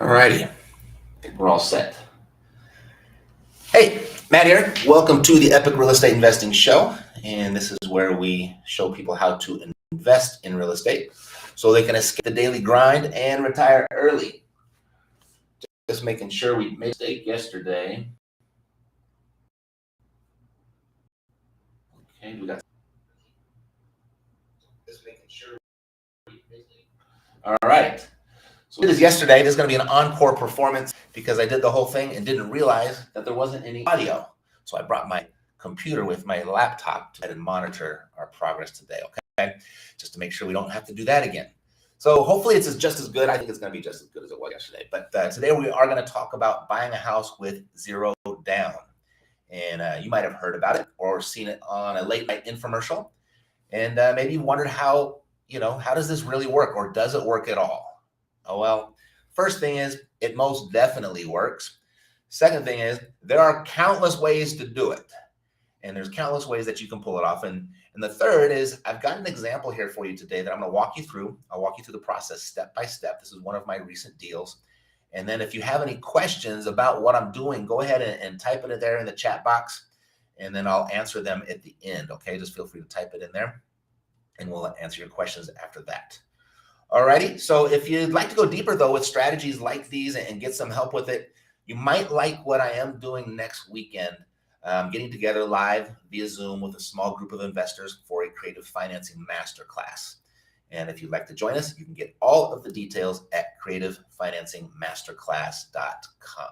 Alrighty, I think we're all set. Hey, Matt here. Welcome to the Epic Real Estate Investing Show. And this is where we show people how to invest in real estate so they can escape the daily grind and retire early. Just making sure we made a mistake yesterday. Okay, we got. Just making sure. All right. So this is yesterday. This is going to be an encore performance because I did the whole thing and didn't realize that there wasn't any audio. So I brought my computer with my laptop to monitor our progress today, okay? Just to make sure we don't have to do that again. So hopefully it's just as good. I think it's going to be just as good as it was yesterday. But today we are going to talk about buying a house with zero down. And you might have heard about it or seen it on a late night infomercial. And maybe you wondered how does this really work, or does it work at all? Oh, well, first thing is it most definitely works. Second thing is there are countless ways to do it. And there's countless ways that you can pull it off. And the third is I've got an example here for you today that I'm going to walk you through. I'll walk you through the process step by step. This is one of my recent deals. And then if you have any questions about what I'm doing, go ahead and type it in there in the chat box. And then I'll answer them at the end. Okay, just feel free to type it in there and we'll answer your questions after that. Alrighty, so if you'd like to go deeper though with strategies like these and get some help with it, you might like what I am doing next weekend. Getting together live via Zoom with a small group of investors for a creative financing masterclass. And if you'd like to join us, you can get all of the details at creativefinancingmasterclass.com.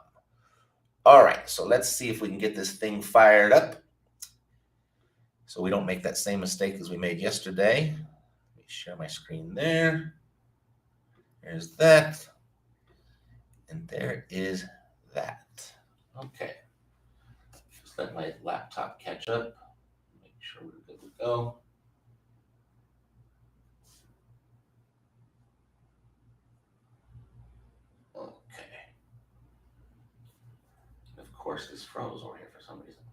All right, so let's see if we can get this thing fired up so we don't make that same mistake as we made yesterday. Let me share my screen there. There's that. And there is that. Okay. Just let my laptop catch up. Make sure we're good to go. Okay. Of course, this froze over here for some reason.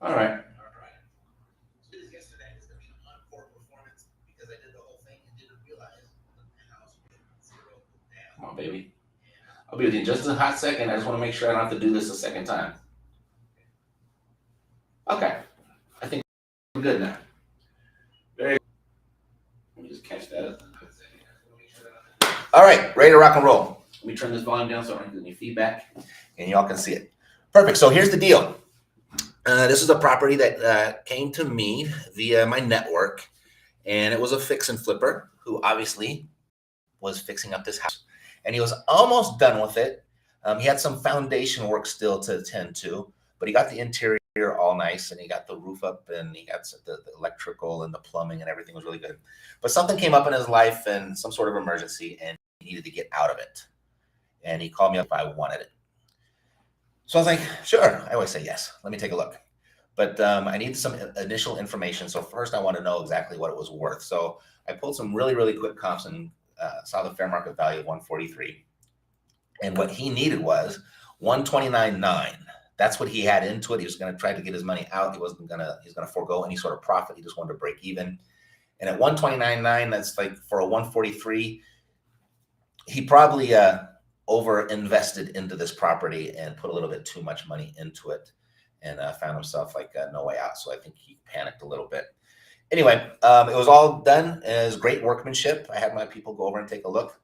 All right. Come on, baby. I'll be with you in just a hot second. I just want to make sure I don't have to do this a second time. Okay. I think we're good now. Very good. Let me just catch that. All right. Ready to rock and roll. Let me turn this volume down so I don't get any feedback and y'all can see it. Perfect. So here's the deal. This is a property that came to me via my network, and it was a fix and flipper who obviously was fixing up this house. And he was almost done with it. He had some foundation work still to attend to, but he got the interior all nice, and he got the roof up, and he got the electrical and the plumbing, and everything was really good. But something came up in his life, and some sort of emergency, and he needed to get out of it. And he called me up if I wanted it. So I was like, sure. I always say yes. Let me take a look. But I need some initial information. So first, I want to know exactly what it was worth. So I pulled some really, really quick comps and saw the fair market value of 143, and what he needed was 129.9. That's what he had into it. He was going to try to get his money out. He's going to forego any sort of profit. He just wanted to break even. And at 129.9, that's like for a 143. He probably over invested into this property and put a little bit too much money into it, and found himself like no way out. So I think he panicked a little bit. Anyway, it was all done. It was great workmanship. I had my people go over and take a look.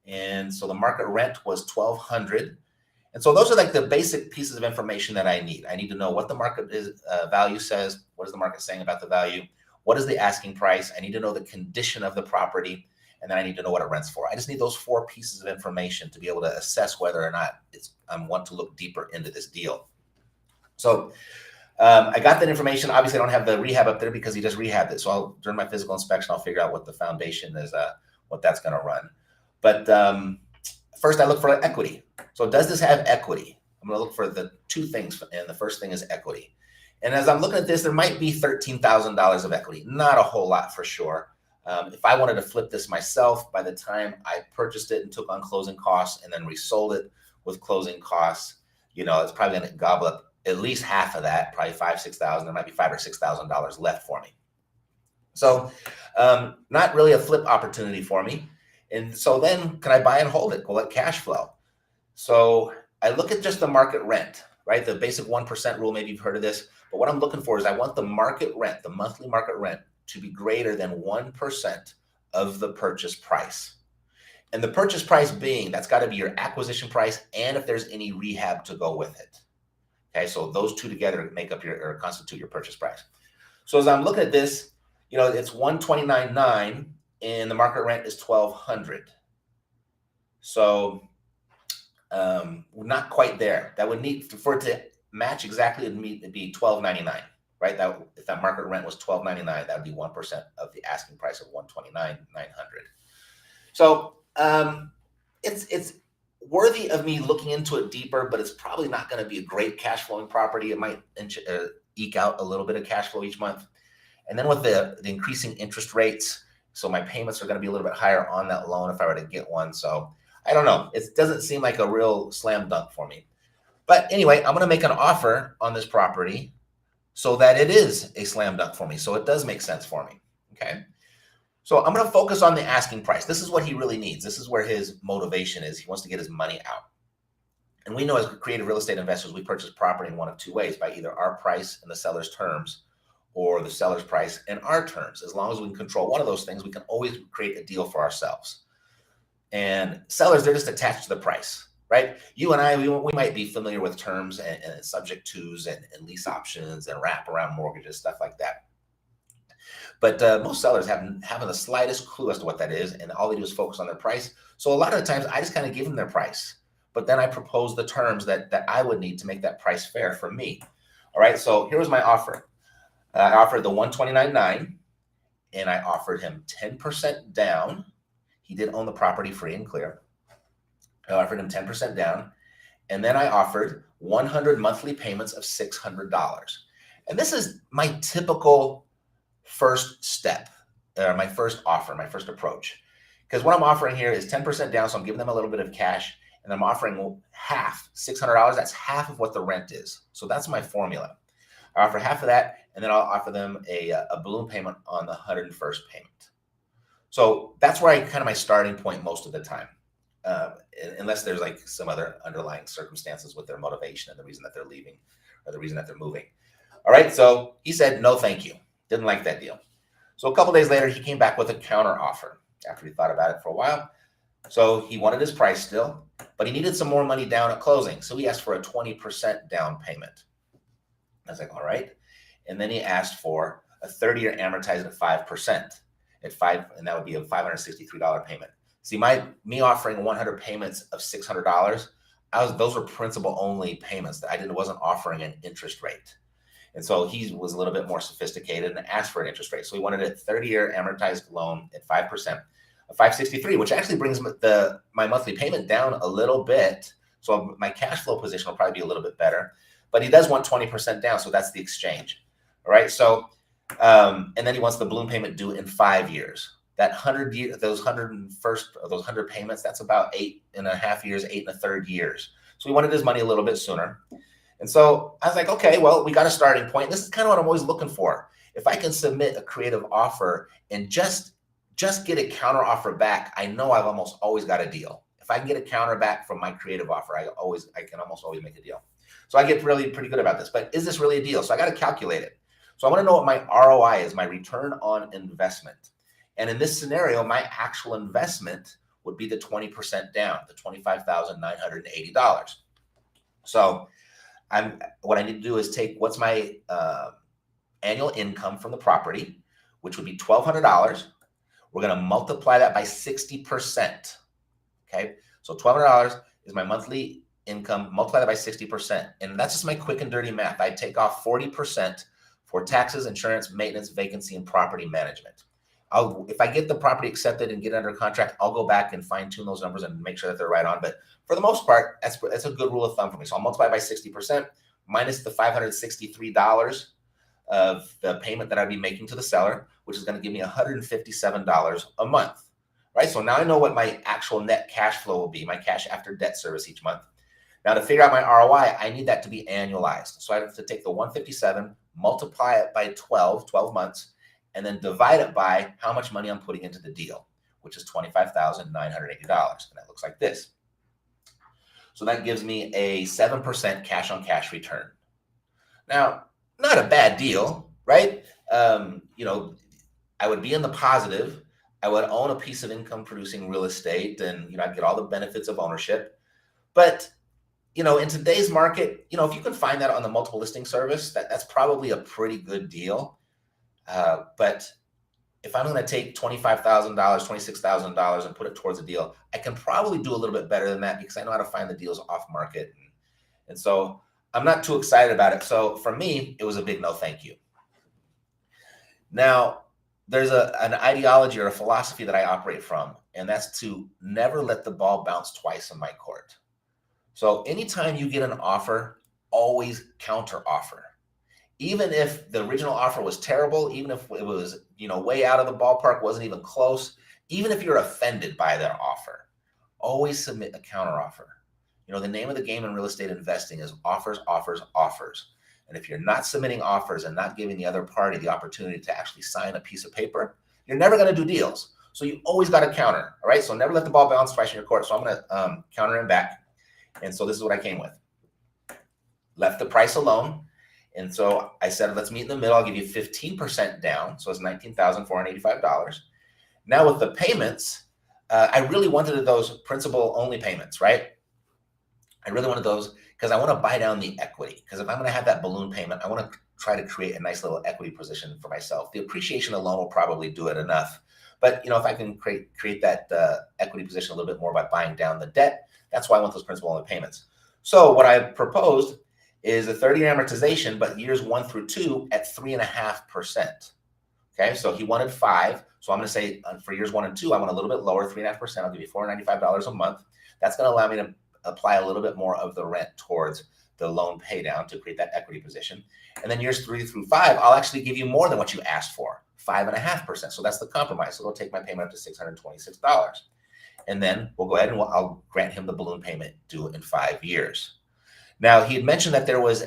And so the market rent was $1,200. And so those are like the basic pieces of information that I need. I need to know what the market value says. What is the market saying about the value? What is the asking price? I need to know the condition of the property. And then I need to know what it rents for. I just need those 4 pieces of information to be able to assess whether or not I want to look deeper into this deal. So I got that information. Obviously, I don't have the rehab up there because he just rehabbed it. So during my physical inspection, I'll figure out what the foundation is, what that's going to run. But first, I look for equity. So does this have equity? I'm going to look for the 2 things. And the first thing is equity. And as I'm looking at this, there might be $13,000 of equity. Not a whole lot for sure. If I wanted to flip this myself, by the time I purchased it and took on closing costs and then resold it with closing costs, it's probably going to gobble up at least half of that, probably $5,000, $6,000. There might be $5,000 or $6,000 left for me. So not really a flip opportunity for me. And so then can I buy and hold it? Call it cash flow. So I look at just the market rent, right? The basic 1% rule, maybe you've heard of this, but what I'm looking for is I want the market rent, the monthly market rent, to be greater than 1% of the purchase price. And the purchase price being, that's got to be your acquisition price and if there's any rehab to go with it. Okay, so those two together make up or constitute your purchase price. So as I'm looking at this, it's 129.9 and the market rent is 1,200. So we're not quite there. That would need for it to match exactly. It'd be $1,299, right? That if that market rent was $1,299, that would be 1% of the asking price of $129,900. So it's worthy of me looking into it deeper, but it's probably not going to be a great cash flowing property. It might eke out a little bit of cash flow each month, and then with the increasing interest rates, so my payments are going to be a little bit higher on that loan if I were to get one. So I don't know. It doesn't seem like a real slam dunk for me. But anyway, I'm going to make an offer on this property so that it is a slam dunk for me. So it does make sense for me. Okay. So I'm going to focus on the asking price. This is what he really needs. This is where his motivation is. He wants to get his money out. And we know as creative real estate investors, we purchase property in one of two ways, by either our price and the seller's terms or the seller's price and our terms. As long as we can control one of those things, we can always create a deal for ourselves. And sellers, they're just attached to the price, right? You and I, we might be familiar with terms and subject tos and lease options and wraparound mortgages, stuff like that. But most sellers haven't the slightest clue as to what that is, and all they do is focus on their price. So a lot of the times, I just kind of give them their price, but then I propose the terms that I would need to make that price fair for me. All right, so here was my offer. I offered the $129.9, and I offered him 10% down. He did own the property free and clear. I offered him 10% down, and then I offered 100 monthly payments of $600. And this is my typical first step, or my first offer, my first approach. Because what I'm offering here is 10% down, so I'm giving them a little bit of cash, and I'm offering half, $600. That's half of what the rent is. So that's my formula. I offer half of that, and then I'll offer them a balloon payment on the 101st payment. So that's where my starting point most of the time, unless there's like some other underlying circumstances with their motivation and the reason that they're leaving or the reason that they're moving. All right, so he said, no, thank you. Didn't like that deal. So a couple days later, he came back with a counter offer after he thought about it for a while. So he wanted his price still, but he needed some more money down at closing. So he asked for a 20% down payment. I was like, all right. And then he asked for a 30-year amortized at 5%. And that would be a $563 payment. See, me offering 100 payments of $600, those were principal only payments. That wasn't offering an interest rate. And so he was a little bit more sophisticated and asked for an interest rate. So he wanted a 30-year amortized loan at 5%, a 563, which actually brings my monthly payment down a little bit. So my cash flow position will probably be a little bit better. But he does want 20% down, so that's the exchange. All right. So, and then he wants the balloon payment due in 5 years. That 100 year, those 100 payments, that's about 8.5 years, 8 1/3 years. So he wanted his money a little bit sooner. And so I was like, okay, well, we got a starting point. This is kind of what I'm always looking for. If I can submit a creative offer and just get a counter offer back, I know I've almost always got a deal. If I can get a counter back from my creative offer, I can almost always make a deal. So I get really pretty good about this. But is this really a deal? So I got to calculate it. So I want to know what my ROI is, my return on investment. And in this scenario, my actual investment would be the 20% down, the $25,980. So what I need to do is take what's my annual income from the property, which would be $1,200. We're going to multiply that by 60%. Okay, so $1,200 is my monthly income. Multiply that by 60%, and that's just my quick and dirty math. I take off 40% for taxes, insurance, maintenance, vacancy, and property management. If I get the property accepted and get under contract, I'll go back and fine tune those numbers and make sure that they're right on. But for the most part, that's a good rule of thumb for me. So I'll multiply by 60% minus the $563 of the payment that I'd be making to the seller, which is going to give me $157 a month, right? So now I know what my actual net cash flow will be, my cash after debt service each month. Now to figure out my ROI, I need that to be annualized. So I have to take the 157, multiply it by 12 months, and then divide it by how much money I'm putting into the deal, which is $25,980. And that looks like this. So that gives me a 7% cash on cash return. Now, not a bad deal, right? I would be in the positive. I would own a piece of income producing real estate, and I'd get all the benefits of ownership. But in today's market, if you can find that on the multiple listing service, that's probably a pretty good deal. But if I'm going to take $25,000, $26,000 and put it towards a deal, I can probably do a little bit better than that because I know how to find the deals off market. And so I'm not too excited about it. So for me, it was a big no thank you. Now, there's an ideology or a philosophy that I operate from, and that's to never let the ball bounce twice in my court. So anytime you get an offer, always counter offer. Even if the original offer was terrible, even if it was, way out of the ballpark, wasn't even close, even if you're offended by their offer, always submit a counter offer. The name of the game in real estate investing is offers, offers, offers. And if you're not submitting offers and not giving the other party the opportunity to actually sign a piece of paper, you're never going to do deals. So you always got to counter. All right. So never let the ball bounce twice in your court. So I'm going to counter him back. And so this is what I came with. Left the price alone. And so I said, let's meet in the middle. I'll give you 15% down. So it's $19,485. Now with the payments, I really wanted those principal only payments, right? I really wanted those because I want to buy down the equity. Because if I'm going to have that balloon payment, I want to try to create a nice little equity position for myself. The appreciation alone will probably do it enough. But if I can create that equity position a little bit more by buying down the debt, that's why I want those principal only payments. So what I proposed is a 30-year amortization, but years 1 through 2 at 3.5%. Okay, so he wanted 5. So I'm going to say for years 1 and 2, I want a little bit lower, 3.5%. I'll give you $495 a month. That's going to allow me to apply a little bit more of the rent towards the loan pay down to create that equity position. And then years 3 through 5, I'll actually give you more than what you asked for, 5.5%. So that's the compromise. So it'll take my payment up to $626. And then we'll go ahead and I'll grant him the balloon payment due in 5 years. Now, he had mentioned that there was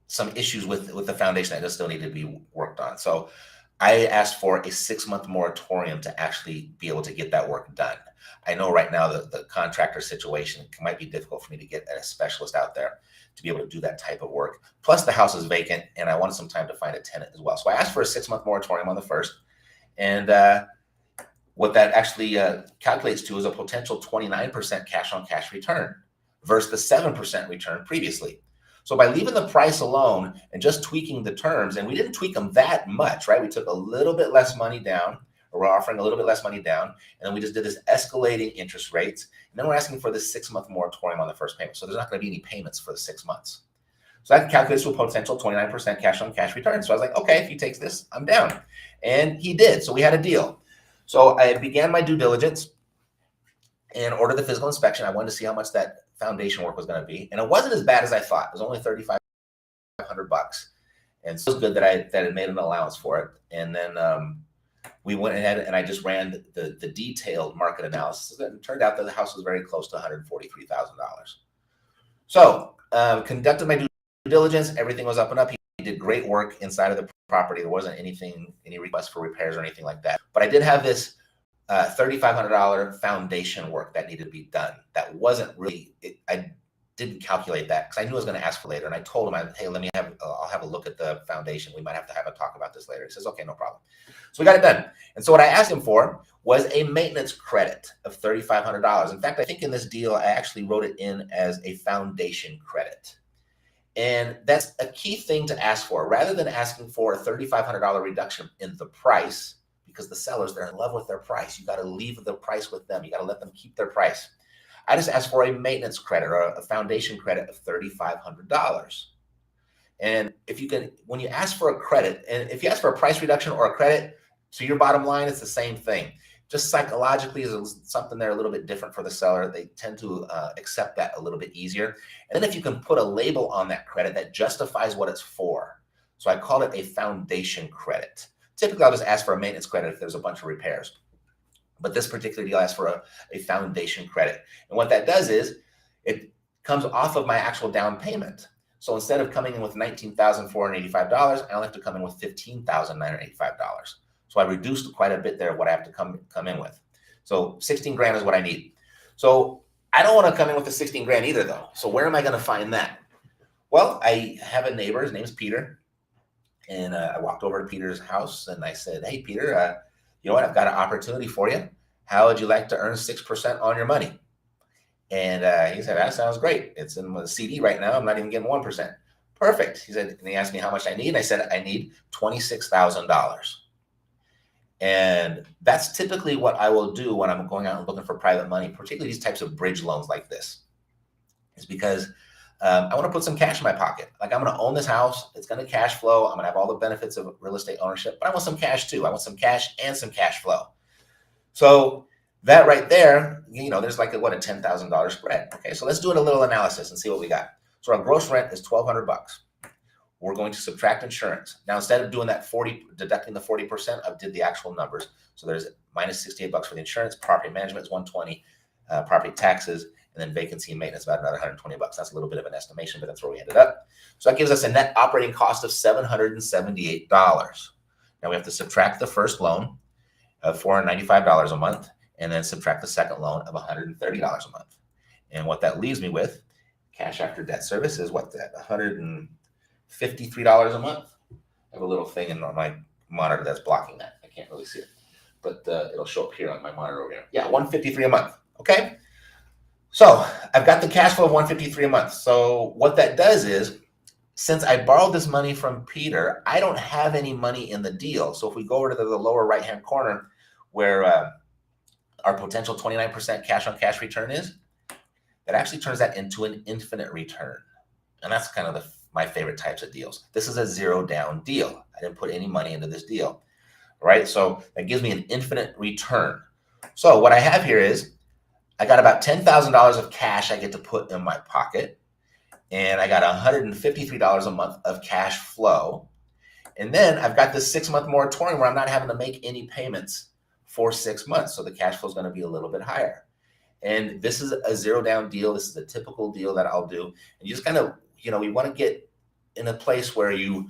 some issues with the foundation that still needed to be worked on. So I asked for a 6-month moratorium to actually be able to get that work done. I know right now the contractor situation might be difficult for me to get a specialist out there to be able to do that type of work. Plus the house is vacant and I wanted some time to find a tenant as well. So I asked for a 6-month moratorium on the first. And what that actually calculates to is a potential 29% cash on cash return versus the 7% return previously. So by leaving the price alone and just tweaking the terms, and we didn't tweak them that much, right? We took a little bit less money down, or we're offering a little bit less money down, and then we just did this escalating interest rates, and then we're asking for this 6-month moratorium on the first payment. So there's not going to be any payments for the 6 months. So that calculates to a potential 29% cash on cash return. So I was like, okay, if he takes this, I'm down. And he did. So we had a deal. So I began my due diligence and ordered the physical inspection. I wanted to see how much that foundation work was going to be. And it wasn't as bad as I thought. It was only $3,500. And so it was good that I had made an allowance for it. And then we went ahead and I just ran the detailed market analysis. And it turned out that the house was very close to $143,000. So conducted my due diligence. Everything was up and up. He did great work inside of the property. There wasn't any request for repairs or anything like that. But I did have this $3,500 foundation work that needed to be done. That wasn't really, I didn't calculate that because I knew I was going to ask for later. And I told him, hey, I'll have a look at the foundation. We might have to have a talk about this later. He says, okay, no problem. So we got it done. And so what I asked him for was a maintenance credit of $3,500. In fact, I think in this deal, I actually wrote it in as a foundation credit. And that's a key thing to ask for. Rather than asking for a $3,500 reduction in the price, because the sellers, they're in love with their price. You got to leave the price with them. You got to let them keep their price. I just asked for a maintenance credit or a foundation credit of $3,500. And if you can, when you ask for a credit, and if you ask for a price reduction or a credit to your bottom line, it's the same thing. Just psychologically is something there a little bit different for the seller. They tend to accept that a little bit easier. And then if you can put a label on that credit that justifies what it's for. So I call it a foundation credit. Typically, I'll just ask for a maintenance credit if there's a bunch of repairs. But this particular deal asks for a foundation credit. And what that does is it comes off of my actual down payment. So instead of coming in with $19,485, I only have to come in with $15,985. So I reduced quite a bit there what I have to come in with. So 16 grand is what I need. So I don't want to come in with the 16 grand either, though. So where am I going to find that? Well, I have a neighbor. His name's Peter. And I walked over to Peter's house and I said, hey, Peter, you know what? I've got an opportunity for you. How would you like to earn 6% on your money? And he said, that sounds great. It's in the CD right now. I'm not even getting 1%. Perfect. He said, and he asked me how much I need. And I said, I need $26,000. And that's typically what I will do when I'm going out and looking for private money, particularly these types of bridge loans like this, is because I want to put some cash in my pocket. Like, I'm going to own this house. It's going to cash flow. I'm going to have all the benefits of real estate ownership, but I want some cash too. I want some cash and some cash flow. So that right there, you know, there's like a $10,000 spread. Okay, so let's do a little analysis and see what we got. So our gross rent is $1,200. We're going to subtract insurance. Now, instead of doing that deducting the 40%, I did the actual numbers. So there's minus $68 for the insurance. Property management is $120. Property taxes, and then vacancy and maintenance about another $120. That's a little bit of an estimation, but that's where we ended up. So that gives us a net operating cost of $778. Now we have to subtract the first loan of $495 a month, and then subtract the second loan of $130 a month. And what that leaves me with, cash after debt service, is what, that $153 a month. I have a little thing in my monitor that's blocking that. I can't really see it, but it'll show up here on my monitor over here. Yeah, $153 a month. Okay. So I've got the cash flow of $153 a month. So what that does is, since I borrowed this money from Peter, I don't have any money in the deal. So if we go over to the lower right-hand corner where our potential 29% cash on cash return is, that actually turns that into an infinite return. And that's kind of my favorite types of deals. This is a zero down deal. I didn't put any money into this deal, right? So that gives me an infinite return. So what I have here is, I got about $10,000 of cash I get to put in my pocket, and I got $153 a month of cash flow. And then I've got this 6-month moratorium where I'm not having to make any payments for 6 months. So the cash flow is going to be a little bit higher. And this is a zero down deal. This is a typical deal that I'll do. And you just kind of, you know, we want to get in a place where you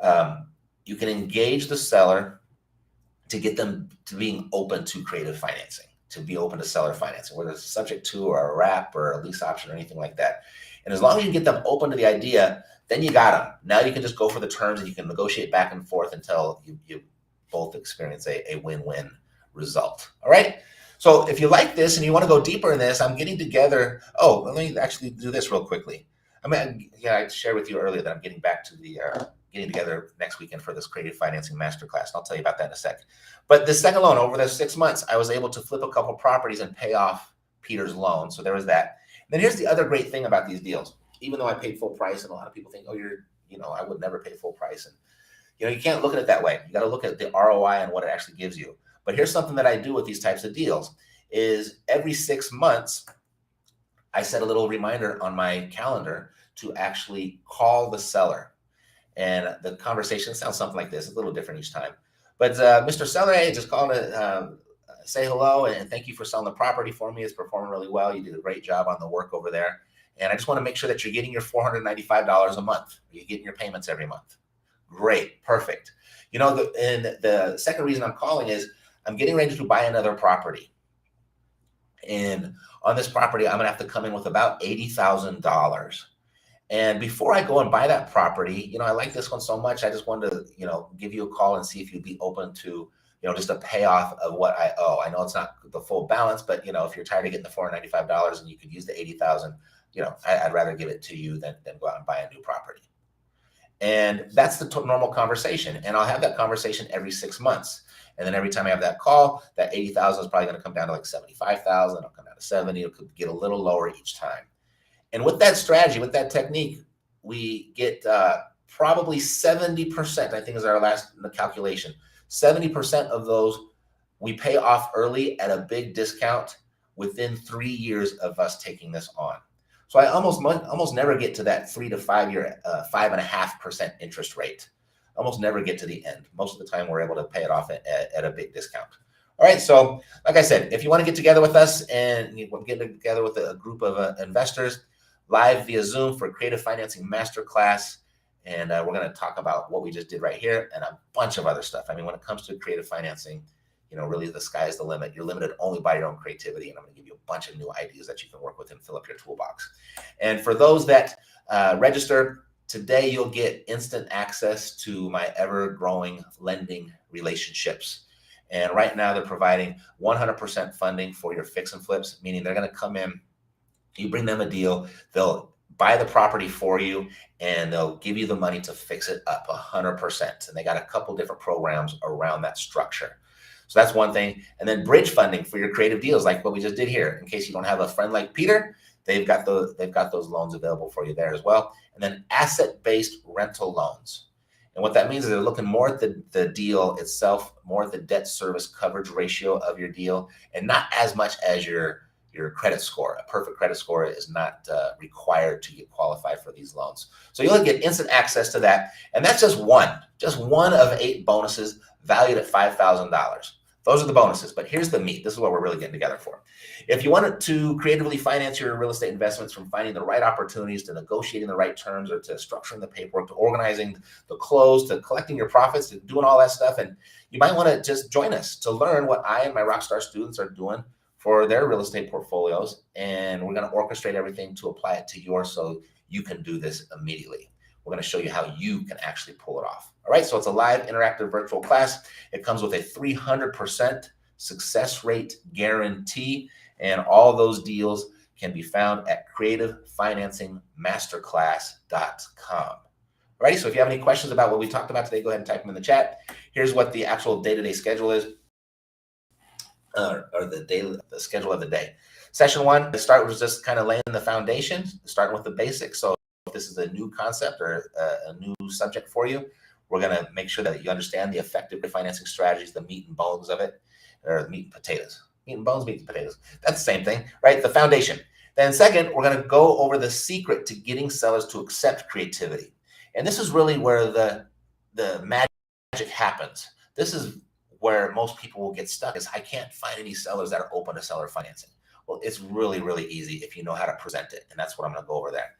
can engage the seller to get them to being open to creative financing, to be open to seller financing, whether it's subject to or a wrap or a lease option or anything like that. And as long as you get them open to the idea, then you got them. Now you can just go for the terms and you can negotiate back and forth until you both experience a win-win result. All right. So if you like this and you want to go deeper in this, I'm getting together. Oh, let me actually do this real quickly. I shared with you earlier that I'm getting back to the getting together next weekend for this creative financing masterclass. I'll tell you about that in a sec. But the second loan, over the 6 months, I was able to flip a couple properties and pay off Peter's loan. So there was that. And then here's the other great thing about these deals. Even though I paid full price, and a lot of people think, oh, I would never pay full price. And, you can't look at it that way. You got to look at the ROI and what it actually gives you. But here's something that I do with these types of deals is every 6 months, I set a little reminder on my calendar to actually call the seller. And the conversation sounds something like this. It's a little different each time. But Mr. Seller, I just called to say hello and thank you for selling the property for me. It's performing really well. You did a great job on the work over there. And I just want to make sure that you're getting your $495 a month. You're getting your payments every month. Great. Perfect. And the second reason I'm calling is I'm getting ready to buy another property. And on this property, I'm going to have to come in with about $80,000. And before I go and buy that property, I like this one so much. I just wanted to, give you a call and see if you'd be open to, just a payoff of what I owe. I know it's not the full balance, but, if you're tired of getting the $495 and you could use the $80,000, I'd rather give it to you than go out and buy a new property. And that's the normal conversation. And I'll have that conversation every 6 months. And then every time I have that call, that $80,000 is probably going to come down to like $75,000. It'll come down to $70,000. It could get a little lower each time. And with that strategy, with that technique, we get probably 70%, I think is our last calculation. 70% of those we pay off early at a big discount within 3 years of us taking this on. So I almost never get to that 3 to 5 year, 5.5% interest rate. Almost never get to the end. Most of the time we're able to pay it off at a big discount. All right. So like I said, if you want to get together with us and we're getting together with a group of investors, live via Zoom for Creative Financing Masterclass. And we're going to talk about what we just did right here and a bunch of other stuff. I mean, when it comes to creative financing, really the sky is the limit. You're limited only by your own creativity. And I'm going to give you a bunch of new ideas that you can work with and fill up your toolbox. And for those that register today, you'll get instant access to my ever-growing lending relationships. And right now they're providing 100% funding for your fix and flips, meaning they're going to come in, you bring them a deal, they'll buy the property for you, and they'll give you the money to fix it up 100%. And they got a couple different programs around that structure. So that's one thing. And then bridge funding for your creative deals, like what we just did here. In case you don't have a friend like Peter, they've got those loans available for you there as well. And then asset-based rental loans. And what that means is they're looking more at the deal itself, more at the debt service coverage ratio of your deal, and not as much as your credit score. A perfect credit score is not required to get qualified for these loans. So you'll get instant access to that. And that's just one of 8 bonuses valued at $5,000. Those are the bonuses, but here's the meat. This is what we're really getting together for. If you wanted to creatively finance your real estate investments, from finding the right opportunities to negotiating the right terms, or to structuring the paperwork, to organizing the close, to collecting your profits, to doing all that stuff, and you might want to just join us to learn what I and my Rockstar students are doing for their real estate portfolios, and we're going to orchestrate everything to apply it to yours so you can do this immediately. We're going to show you how you can actually pull it off. All right, so it's a live interactive virtual class. It comes with a 300% success rate guarantee, and all those deals can be found at creativefinancingmasterclass.com. All right, so if you have any questions about what we talked about today, go ahead and type them in the chat. Here's what the actual day-to-day schedule is, or the schedule of the day. Session 1, the start was just kind of laying the foundation, starting with the basics. So if this is a new concept or a new subject for you, we're going to make sure that you understand the effective financing strategies, the meat and bones of it, or the meat and potatoes. Meat and bones, meat and potatoes. That's the same thing, right? The foundation. Then second, we're going to go over the secret to getting sellers to accept creativity. And this is really where the magic happens. This is where most people will get stuck, is I can't find any sellers that are open to seller financing. Well, it's really, really easy if you know how to present it. And that's what I'm going to go over there.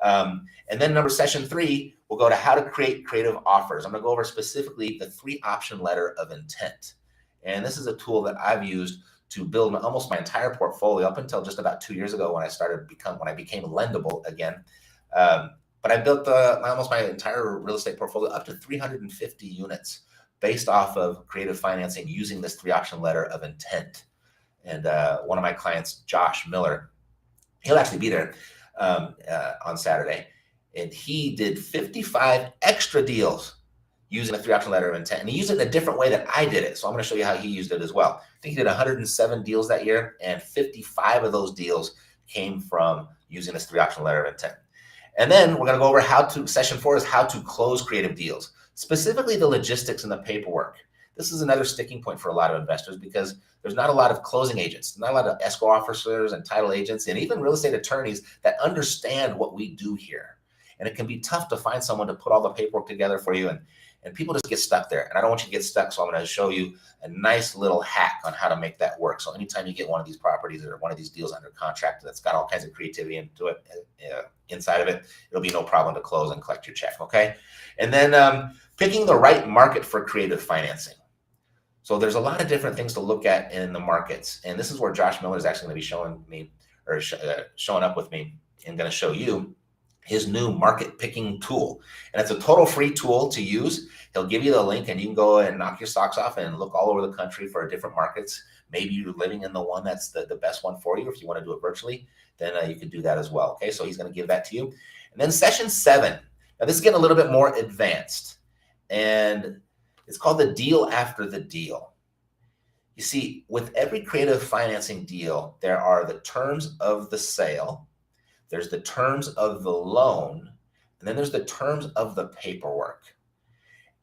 And then session 3, we'll go to how to create creative offers. I'm going to go over specifically the 3-option letter of intent. And this is a tool that I've used to build almost my entire portfolio up until just about 2 years ago when I became lendable again. But I built almost my entire real estate portfolio up to 350 units based off of creative financing using this 3-option letter of intent. And one of my clients, Josh Miller, he'll actually be there on Saturday, and he did 55 extra deals using a 3-option letter of intent, and he used it in a different way than I did it. So I'm going to show you how he used it as well. I think he did 107 deals that year, and 55 of those deals came from using this 3-option letter of intent. And then we're going to go over session 4 is how to close creative deals, specifically the logistics and the paperwork. This is another sticking point for a lot of investors because there's not a lot of closing agents, not a lot of escrow officers and title agents, and even real estate attorneys that understand what we do here. And it can be tough to find someone to put all the paperwork together for you, and people just get stuck there. And I don't want you to get stuck, so I'm going to show you a nice little hack on how to make that work. So anytime you get one of these properties or one of these deals under contract that's got all kinds of creativity into it, inside of it, it'll be no problem to close and collect your check, okay? And then picking the right market for creative financing. So there's a lot of different things to look at in the markets. And this is where Josh Miller is actually going to be showing me, or showing up with me, and going to show you his new market picking tool. And it's a total free tool to use. He'll give you the link, and you can go and knock your socks off and look all over the country for different markets. Maybe you're living in the one that's the best one for you. If you want to do it virtually, then you could do that as well. Okay, so he's going to give that to you. And then session 7. Now this is getting a little bit more advanced, and it's called the deal after the deal. You see, with every creative financing deal, there are the terms of the sale, there's the terms of the loan, and then there's the terms of the paperwork.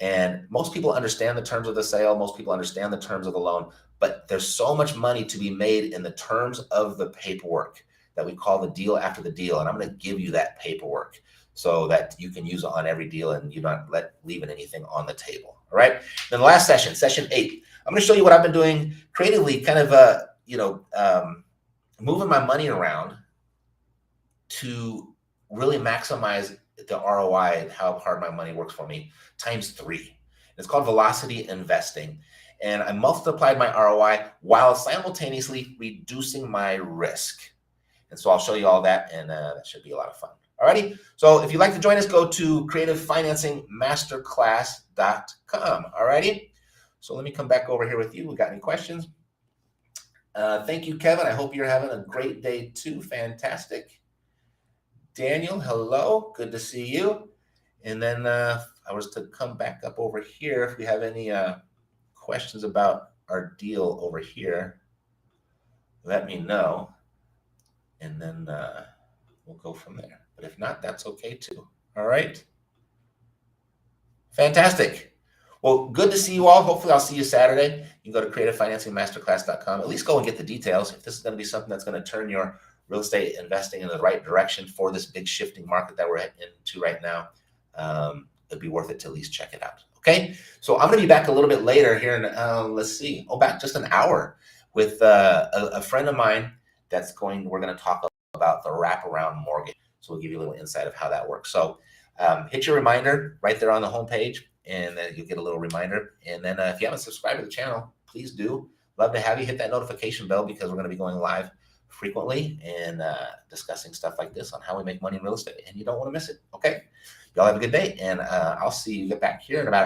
And most people understand the terms of the sale, most people understand the terms of the loan, but there's so much money to be made in the terms of the paperwork that we call the deal after the deal. And I'm going to give you that paperwork so that you can use it on every deal and you're not leaving anything on the table. All right. Then the last session, session 8, I'm going to show you what I've been doing creatively, kind of, moving my money around to really maximize the ROI and how hard my money works for me times 3. It's called velocity investing. And I multiplied my ROI while simultaneously reducing my risk. And so I'll show you all that, and that should be a lot of fun. Alrighty. So if you'd like to join us, go to creativefinancingmasterclass.com. Alrighty. So let me come back over here with you. We got any questions? Thank you, Kevin. I hope you're having a great day too. Fantastic. Daniel, hello. Good to see you. And then I was to come back up over here. If we have any questions about our deal over here, let me know. And then we'll go from there. But if not, that's okay too. All right. Fantastic. Well, good to see you all. Hopefully I'll see you Saturday. You can go to creativefinancingmasterclass.com. At least go and get the details. If this is going to be something that's going to turn your real estate investing in the right direction for this big shifting market that we're into right now, it'd be worth it to at least check it out. Okay. So I'm going to be back a little bit later here. Let's see. Back just an hour with a friend of mine we're going to talk about the wraparound mortgage. So we'll give you a little insight of how that works. So hit your reminder right there on the homepage, and then you'll get a little reminder. And then if you haven't subscribed to the channel, please do. Love to have you. Hit that notification bell, because we're going to be going live frequently and discussing stuff like this on how we make money in real estate, and you don't want to miss it. Okay. Y'all have a good day, and I'll see you get back here in about